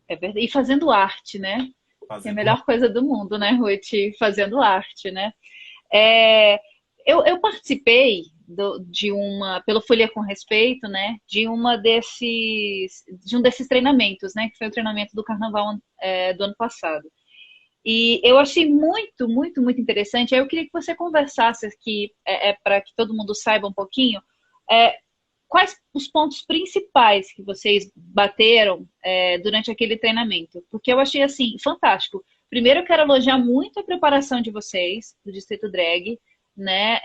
É verdade. E fazendo arte, né? É a melhor coisa do mundo, né, Ruth? Fazendo arte, né? Eu participei pelo Folia com Respeito, né? De um desses treinamentos, né? Que foi o treinamento do Carnaval do ano passado. E eu achei muito, muito, muito interessante. Aí eu queria que você conversasse aqui, para que todo mundo saiba um pouquinho, quais os pontos principais que vocês bateram durante aquele treinamento? Porque eu achei, assim, fantástico. Primeiro, eu quero elogiar muito a preparação de vocês, do Distrito Drag, né?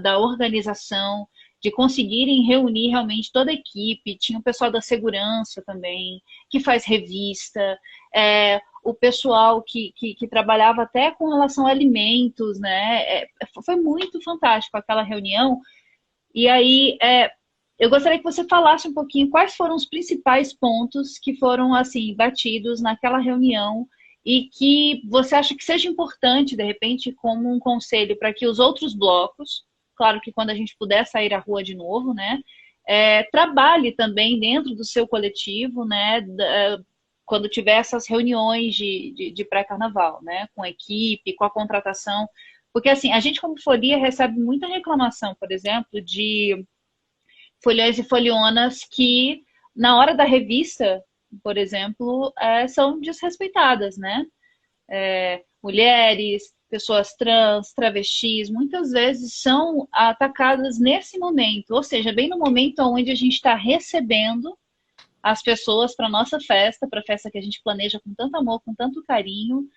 Da organização, de conseguirem reunir realmente toda a equipe. Tinha o pessoal da segurança também, que faz revista, o pessoal que trabalhava até com relação a alimentos, né? Foi muito fantástico aquela reunião. E aí... eu gostaria que você falasse um pouquinho quais foram os principais pontos que foram, assim, batidos naquela reunião e que você acha que seja importante, de repente, como um conselho para que os outros blocos, claro que quando a gente puder sair à rua de novo, né, trabalhe também dentro do seu coletivo, né, quando tiver essas reuniões de pré-carnaval, né, com a equipe, com a contratação, porque assim, a gente como folia recebe muita reclamação, por exemplo, de foliões e folionas que na hora da revista, por exemplo, são desrespeitadas, né? Mulheres, pessoas trans, travestis, muitas vezes são atacadas nesse momento, ou seja, bem no momento onde a gente está recebendo as pessoas para nossa festa, para a festa que a gente planeja com tanto amor, com tanto carinho,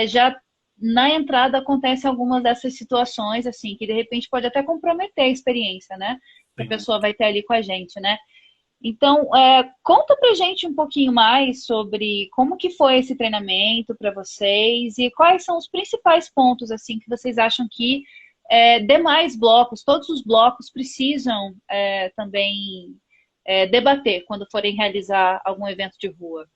já na entrada acontecem algumas dessas situações, assim, que de repente pode até comprometer a experiência, né? Que a Sim. pessoa vai ter ali com a gente, né? Então, conta pra gente um pouquinho mais sobre como que foi esse treinamento para vocês e quais são os principais pontos, assim, que vocês acham que demais blocos, todos os blocos precisam também debater quando forem realizar algum evento de rua.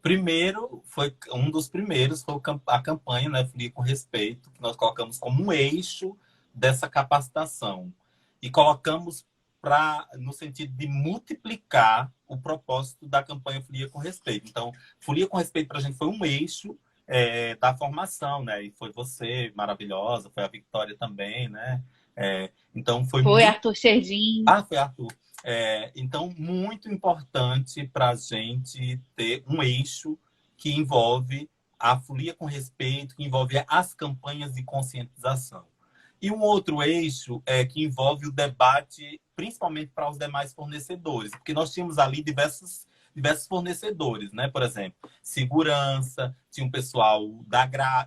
Primeiro, foi um dos primeiros, foi a campanha, né, Folia com Respeito, que nós colocamos como um eixo dessa capacitação. E colocamos no sentido de multiplicar o propósito da campanha Folia com Respeito. Então, Folia com Respeito para a gente foi um eixo da formação, né? E foi você, maravilhosa, foi a Victória também, né? Então, foi Foi muito... Arthur Serdim. Ah, foi Arthur. Então, muito importante para a gente ter um eixo que envolve a folia com respeito, que envolve as campanhas de conscientização. E um outro eixo que envolve o debate, principalmente para os demais fornecedores, porque nós tínhamos ali diversos fornecedores, né? Por exemplo, segurança, tinha um pessoal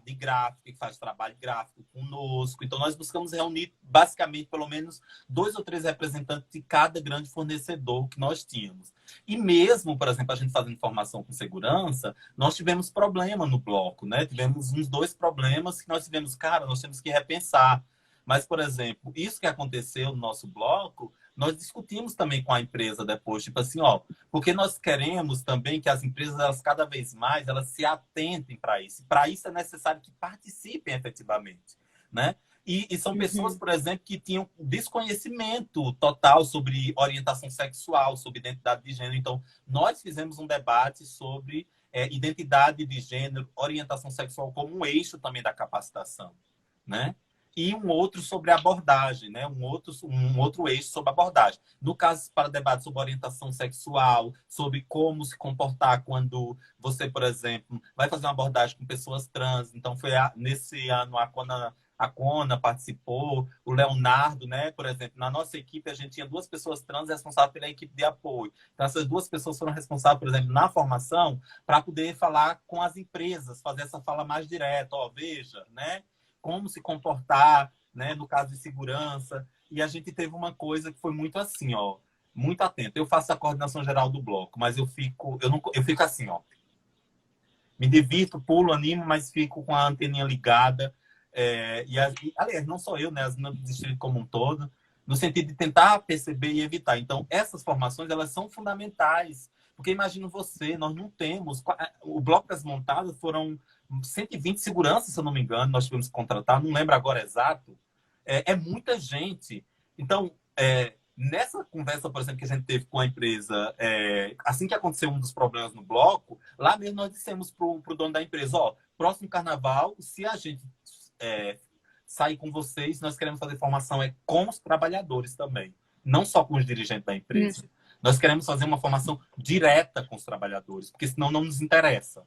de gráfico, que faz trabalho gráfico conosco. Então, nós buscamos reunir, basicamente, pelo menos 2 ou 3 representantes de cada grande fornecedor que nós tínhamos. E mesmo, por exemplo, a gente fazendo formação com segurança, nós tivemos problema no bloco, né? Tivemos uns 2 problemas que nós tivemos, cara, nós temos que repensar. Mas, por exemplo, isso que aconteceu no nosso bloco, nós discutimos também com a empresa depois, tipo assim, ó, porque nós queremos também que as empresas, elas cada vez mais, elas se atentem para isso. Para isso é necessário que participem efetivamente, né? E são pessoas, por exemplo, que tinham desconhecimento total sobre orientação sexual, sobre identidade de gênero. Então, nós fizemos um debate sobre identidade de gênero, orientação sexual como um eixo também da capacitação, né? E um outro sobre abordagem, né? Um outro eixo sobre abordagem. No caso, para debate sobre orientação sexual, sobre como se comportar quando você, por exemplo, vai fazer uma abordagem com pessoas trans. Então, foi nesse ano a Cona participou, o Leonardo, né? Por exemplo, na nossa equipe a gente tinha 2 pessoas trans responsáveis pela equipe de apoio. Então, essas 2 pessoas foram responsáveis, por exemplo, na formação, para poder falar com as empresas, fazer essa fala mais direta. Ó, veja, né? Como se comportar, né, no caso de segurança. E a gente teve uma coisa que foi muito assim, ó, muito atento. Eu faço a coordenação geral do bloco, mas eu fico assim, ó. Me divirto, pulo, animo, mas fico com a anteninha ligada. Aliás, não só eu, né, as meninas do distrito como um todo, no sentido de tentar perceber e evitar. Então, essas formações, elas são fundamentais. Porque imagino você, nós não temos... O bloco das montadas foram 120 seguranças, se eu não me engano, nós tivemos que contratar, não lembro agora exato. É muita gente. Então, nessa conversa, por exemplo, que a gente teve com a empresa, assim que aconteceu um dos problemas no bloco, lá mesmo nós dissemos para o dono da empresa, ó, próximo carnaval, se a gente sair com vocês, nós queremos fazer formação com os trabalhadores também, não só com os dirigentes da empresa. Nós queremos fazer uma formação direta com os trabalhadores, porque senão não nos interessa.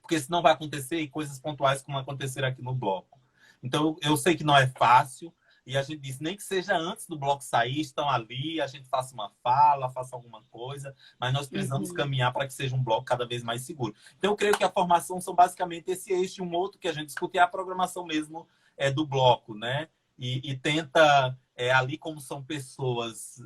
Porque senão vai acontecer coisas pontuais como aconteceram aqui no bloco. Então, eu sei que não é fácil, e a gente disse, nem que seja antes do bloco sair, estão ali, a gente faça uma fala, faça alguma coisa, mas nós precisamos caminhar para que seja um bloco cada vez mais seguro. Então, eu creio que a formação são basicamente esse eixo, um outro que a gente discute é a programação mesmo do bloco, né? E tenta, ali como são pessoas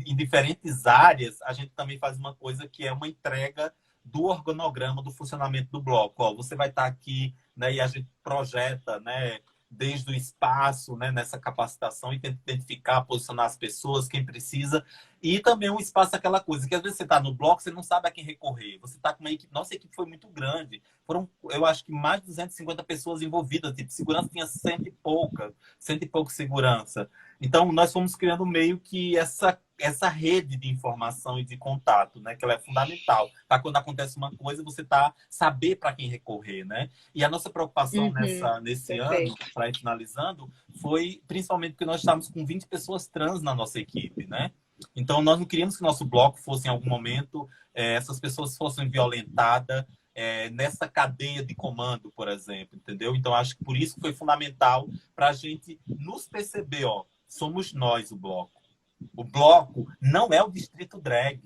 em diferentes áreas, a gente também faz uma coisa que é uma entrega do organograma do funcionamento do bloco. Ó, você vai estar aqui, né, e a gente projeta, né, desde o espaço, né, nessa capacitação, e tenta identificar, posicionar as pessoas, quem precisa. E também um espaço, aquela coisa, que às vezes você está no bloco, você não sabe a quem recorrer. Você está com uma equipe, nossa equipe foi muito grande. Foram, eu acho que mais de 250 pessoas envolvidas. Tipo, segurança tinha cento e pouco segurança. Então, nós fomos criando meio que essa rede de informação e de contato, né? Que ela é fundamental. Para quando acontece uma coisa, você saber para quem recorrer, né? E a nossa preocupação nesse ano, Perfeito. para ir finalizando, foi principalmente porque nós estávamos com 20 pessoas trans na nossa equipe, né? Então, nós não queríamos que nosso bloco fosse, em algum momento, essas pessoas fossem violentadas nessa cadeia de comando, por exemplo, entendeu? Então, acho que por isso foi fundamental para a gente nos perceber, ó, somos nós o bloco. O bloco não é o Distrito Drag.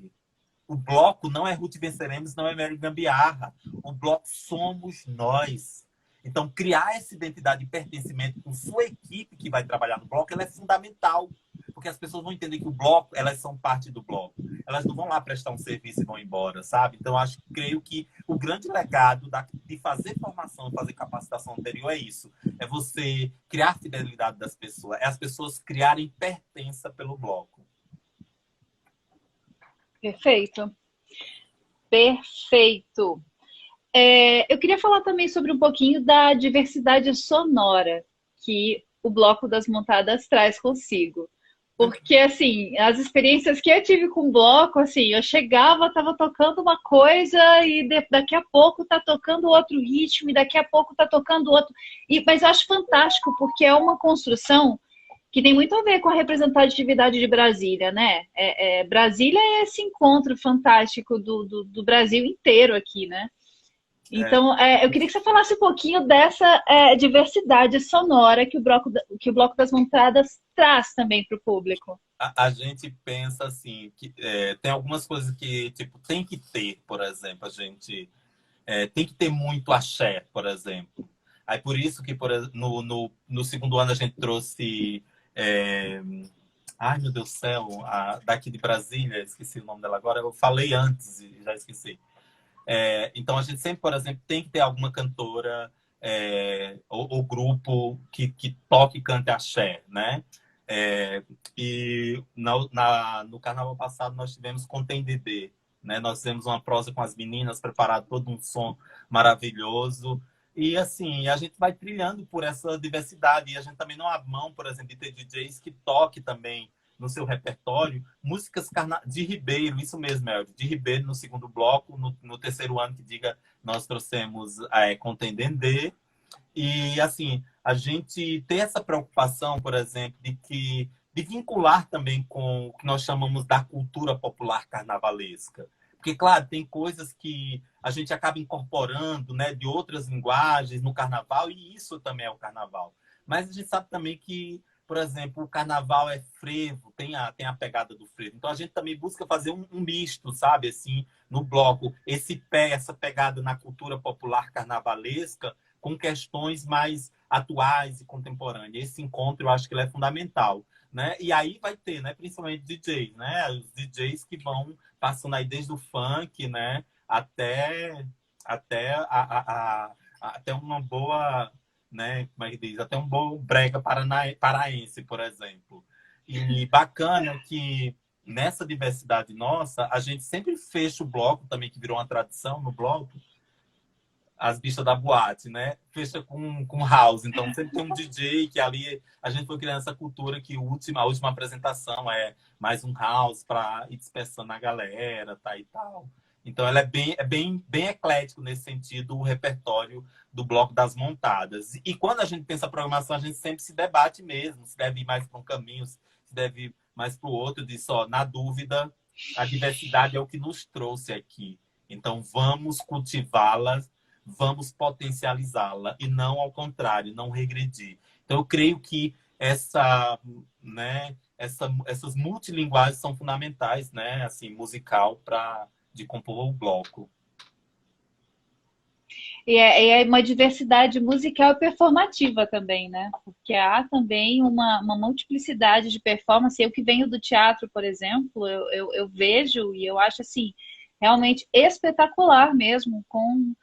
O bloco não é Ruth Venceremos, não é Mary Gambiarra. O bloco somos nós. Então, criar essa identidade de pertencimento com sua equipe que vai trabalhar no bloco, ela é fundamental. Porque as pessoas vão entender que o bloco, elas são parte do bloco. Elas não vão lá prestar um serviço e vão embora, sabe? Então, creio que o grande legado de fazer formação, fazer capacitação anterior é isso. É você criar a fidelidade das pessoas. É as pessoas criarem pertença pelo bloco. Perfeito. Perfeito. Eu queria falar também sobre um pouquinho da diversidade sonora que o Bloco das Montadas traz consigo. Porque, assim, as experiências que eu tive com o bloco, assim, eu chegava, tava tocando uma coisa e daqui a pouco tá tocando outro ritmo e daqui a pouco tá tocando outro. Mas eu acho fantástico, porque é uma construção que tem muito a ver com a representatividade de Brasília, né? Brasília é esse encontro fantástico do Brasil inteiro aqui, né? Então, eu queria que você falasse um pouquinho dessa diversidade sonora que o Bloco das Montadas traz também para o público. A gente pensa assim, que tem algumas coisas que tipo, tem que ter, por exemplo, a gente tem que ter muito axé, por exemplo. Aí por isso que no segundo ano a gente trouxe... ai, meu Deus do céu, daqui de Brasília, esqueci o nome dela agora, eu falei antes e já esqueci. Então, a gente sempre, por exemplo, tem que ter alguma cantora ou grupo que toque e cante axé, né? E no carnaval passado nós tivemos Contém Dedê, né? Nós fizemos uma prosa com as meninas, preparado todo um som maravilhoso. E, assim, a gente vai trilhando por essa diversidade. E a gente também não abre mão, por exemplo, de ter DJs que toque também no seu repertório músicas de Ribeiro, isso mesmo, Elvio, de Ribeiro no segundo bloco, no terceiro ano que diga, nós trouxemos Contém Dedê. E, assim, a gente ter essa preocupação, por exemplo, de vincular também com o que nós chamamos da cultura popular carnavalesca. Porque, claro, tem coisas que a gente acaba incorporando, né, de outras linguagens no carnaval, e isso também é o carnaval. Mas a gente sabe também que, por exemplo, o carnaval é frevo, tem a pegada do frevo. Então, a gente também busca fazer um misto, sabe, assim, no bloco. Essa pegada na cultura popular carnavalesca com questões mais atuais e contemporâneas. Esse encontro, eu acho que ele é fundamental, né? E aí vai ter, né, principalmente DJs, né? Os DJs que vão passando aí desde o funk, né, até uma boa, né, como é que diz? Até um bom brega paraense, por exemplo. E bacana que nessa diversidade nossa, a gente sempre fecha o bloco também, que virou uma tradição no bloco, as bichas da boate, né? Fecha com house. Então, sempre tem um DJ que ali a gente foi criando essa cultura que a última apresentação é mais um house para ir dispersando a galera, tá, e tal. Então, ela é bem eclético nesse sentido, o repertório do Bloco das Montadas. E quando a gente pensa a programação, a gente sempre se debate mesmo, se deve ir mais para um caminho, se deve ir mais para o outro. Eu disse, ó, na dúvida, a diversidade é o que nos trouxe aqui. Então, vamos cultivá-la, vamos potencializá-la e não ao contrário, não regredir. Então, eu creio que essas multilinguagens são fundamentais, né, assim, musical de compor o bloco. E é uma diversidade musical e performativa também, né? Porque há também uma multiplicidade de performance. Eu que venho do teatro, por exemplo, eu vejo e eu acho assim realmente espetacular mesmo, com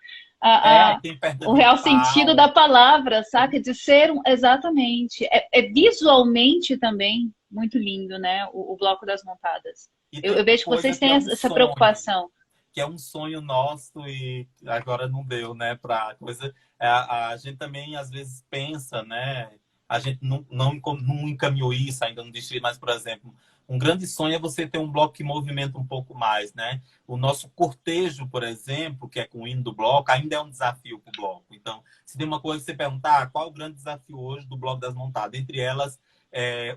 quem perda o de real sentido da pau. palavra, saca? De ser exatamente. É visualmente também muito lindo, né? O Bloco das Montadas. E tem Eu uma vejo que vocês coisa que têm é um essa sonho, preocupação. que é um sonho nosso e agora não deu, né? Pra coisa, a gente também às vezes pensa, né? A gente não encaminhou isso, ainda não disse, mas, por exemplo, um grande sonho é você ter um bloco que movimenta um pouco mais, né? O nosso cortejo, por exemplo, que é com o hino do bloco, ainda é um desafio para o bloco. Então, se tem uma coisa que você perguntar, qual é o grande desafio hoje do Bloco das Montadas? Entre elas,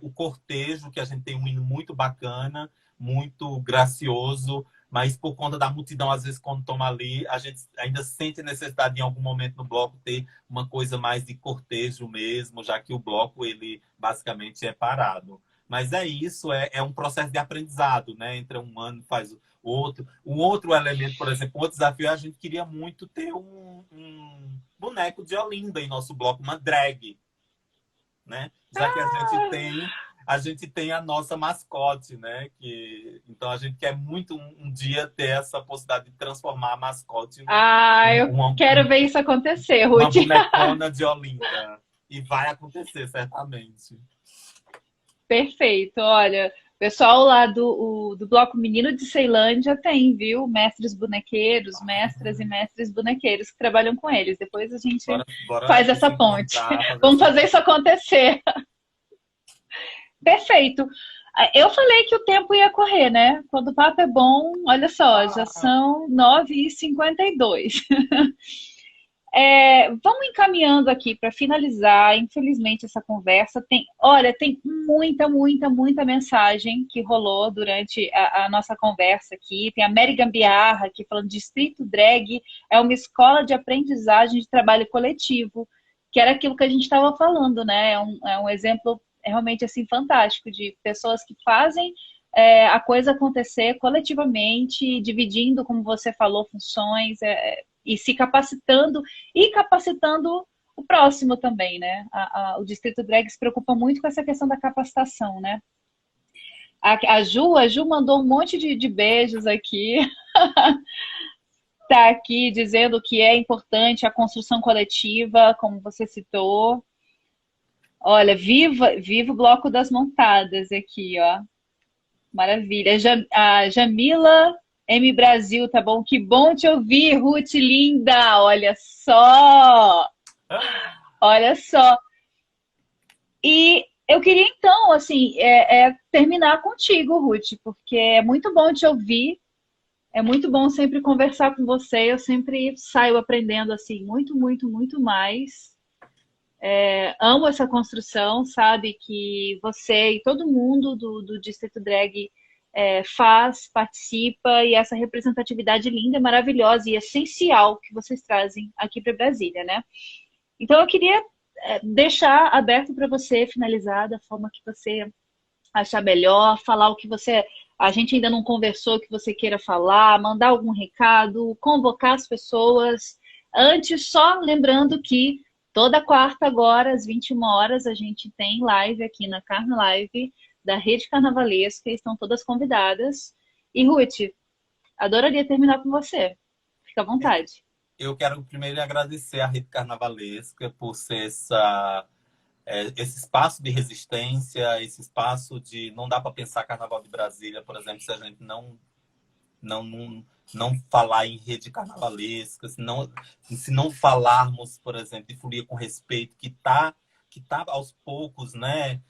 o cortejo, que a gente tem um hino muito bacana, muito gracioso, mas por conta da multidão, às vezes, quando toma ali, a gente ainda sente necessidade em algum momento no bloco ter uma coisa mais de cortejo mesmo, já que o bloco, ele basicamente é parado. Mas é isso, é um processo de aprendizado, né? Entre um ano faz o outro. Um outro elemento, por exemplo, um outro desafio, a gente queria muito ter um boneco de Olinda em nosso bloco, uma drag, né? Já que a gente tem a nossa mascote, né? Então a gente quer muito um dia ter essa possibilidade de transformar a mascote em Eu quero ver isso acontecer, uma Ruth. bonecona de Olinda. E vai acontecer, certamente. Perfeito. Olha, o pessoal lá do Bloco Menino de Ceilândia tem, viu? Mestres bonequeiros, mestras e mestres bonequeiros que trabalham com eles. Depois a gente Bora faz essa se ponte. encontrar, fazer Vamos essa fazer isso acontecer. Perfeito. Eu falei que o tempo ia correr, né? Quando o papo é bom, olha só, já são 9h52. Vamos encaminhando aqui para finalizar. Infelizmente, essa conversa tem muita mensagem que rolou durante a nossa conversa aqui. Tem a Mary Gambiarra aqui falando: Distrito Drag é uma escola de aprendizagem de trabalho coletivo, que era aquilo que a gente estava falando, né? É um exemplo realmente assim fantástico de pessoas que fazem a coisa acontecer coletivamente, dividindo, como você falou, funções, e se capacitando e capacitando o próximo também, né? O Distrito Drag se preocupa muito com essa questão da capacitação, né? A Ju mandou um monte de beijos aqui. Tá aqui dizendo que é importante a construção coletiva, como você citou. Olha, viva o Bloco das Montadas aqui, ó. Maravilha. A Jamila M Brasil, tá bom? Que bom te ouvir, Ruth, linda. Olha só. Olha só. E eu queria, então, assim, terminar contigo, Ruth, porque é muito bom te ouvir. É muito bom sempre conversar com você. Eu sempre saio aprendendo, assim, muito mais. Amo essa construção, sabe? Que você e todo mundo do Distrito Drag participa, e essa representatividade linda, maravilhosa e essencial que vocês trazem aqui para Brasília, né? Então eu queria deixar aberto para você finalizar da forma que você achar melhor, falar o que a gente ainda não conversou, o que você queira falar, mandar algum recado, convocar as pessoas. Antes, só lembrando que toda quarta agora, às 21 horas, a gente tem live aqui na Carna Live da Rede Carnavalesca, estão todas convidadas. E, Ruth, adoraria terminar com você. Fica à vontade. Eu quero primeiro agradecer a Rede Carnavalesca por ser esse espaço de resistência, esse espaço de... Não dá para pensar Carnaval de Brasília, por exemplo, se a gente não falar em rede carnavalesca, se não falarmos, por exemplo, de folia com respeito, que tá aos poucos, né,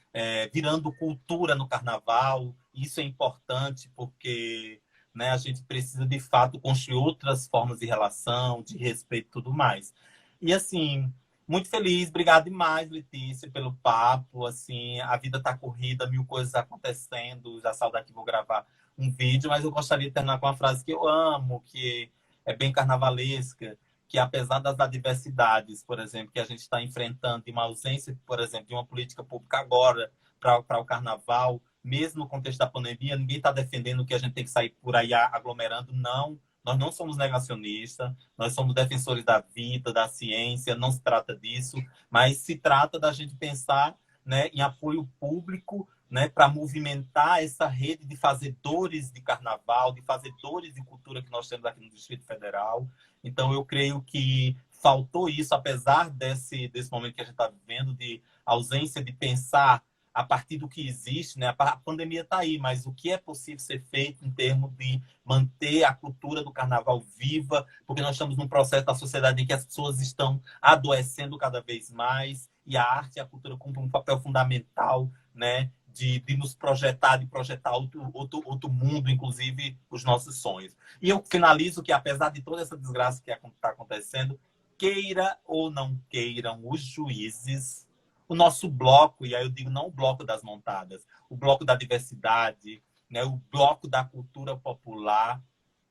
virando cultura no carnaval. Isso é importante porque, né, a gente precisa, de fato, construir outras formas de relação, de respeito e tudo mais. E, assim, muito feliz, obrigado demais, Letícia, pelo papo. Assim, a vida tá corrida, 1000 coisas acontecendo. Já saio daqui, vou gravar um vídeo, mas eu gostaria de terminar com uma frase que eu amo, que é bem carnavalesca, que apesar das adversidades, por exemplo, que a gente está enfrentando, e uma ausência, por exemplo, de uma política pública agora para o carnaval, mesmo no contexto da pandemia, ninguém está defendendo que a gente tem que sair por aí aglomerando, não. Nós não somos negacionistas, nós somos defensores da vida, da ciência, não se trata disso, mas se trata da gente pensar né, em apoio público, né, para movimentar essa rede de fazedores de carnaval, de fazedores de cultura que nós temos aqui no Distrito Federal. Então, eu creio que faltou isso, apesar desse momento que a gente está vivendo, de ausência de pensar a partir do que existe, né? A pandemia está aí, mas o que é possível ser feito em termos de manter a cultura do carnaval viva, porque nós estamos num processo da sociedade em que as pessoas estão adoecendo cada vez mais, e a arte e a cultura cumprem um papel fundamental, né? De nos projetar, de projetar outro mundo, inclusive os nossos sonhos. E eu finalizo que, apesar de toda essa desgraça que está acontecendo, queira ou não queiram os juízes, o nosso bloco, e aí eu digo não o bloco das montadas, o bloco da diversidade, né, o bloco da cultura popular,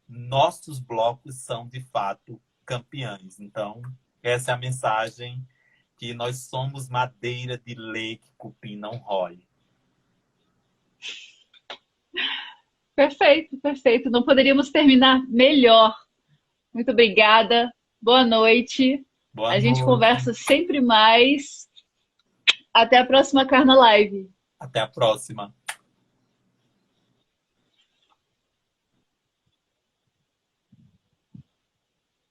nossos blocos são, de fato, campeões. Então, essa é a mensagem, que nós somos madeira de lei que cupim não rói. Perfeito, perfeito. Não poderíamos terminar melhor. Muito obrigada. Boa noite. Boa A gente noite. conversa sempre mais. Até a próxima Carna Live. Até a próxima.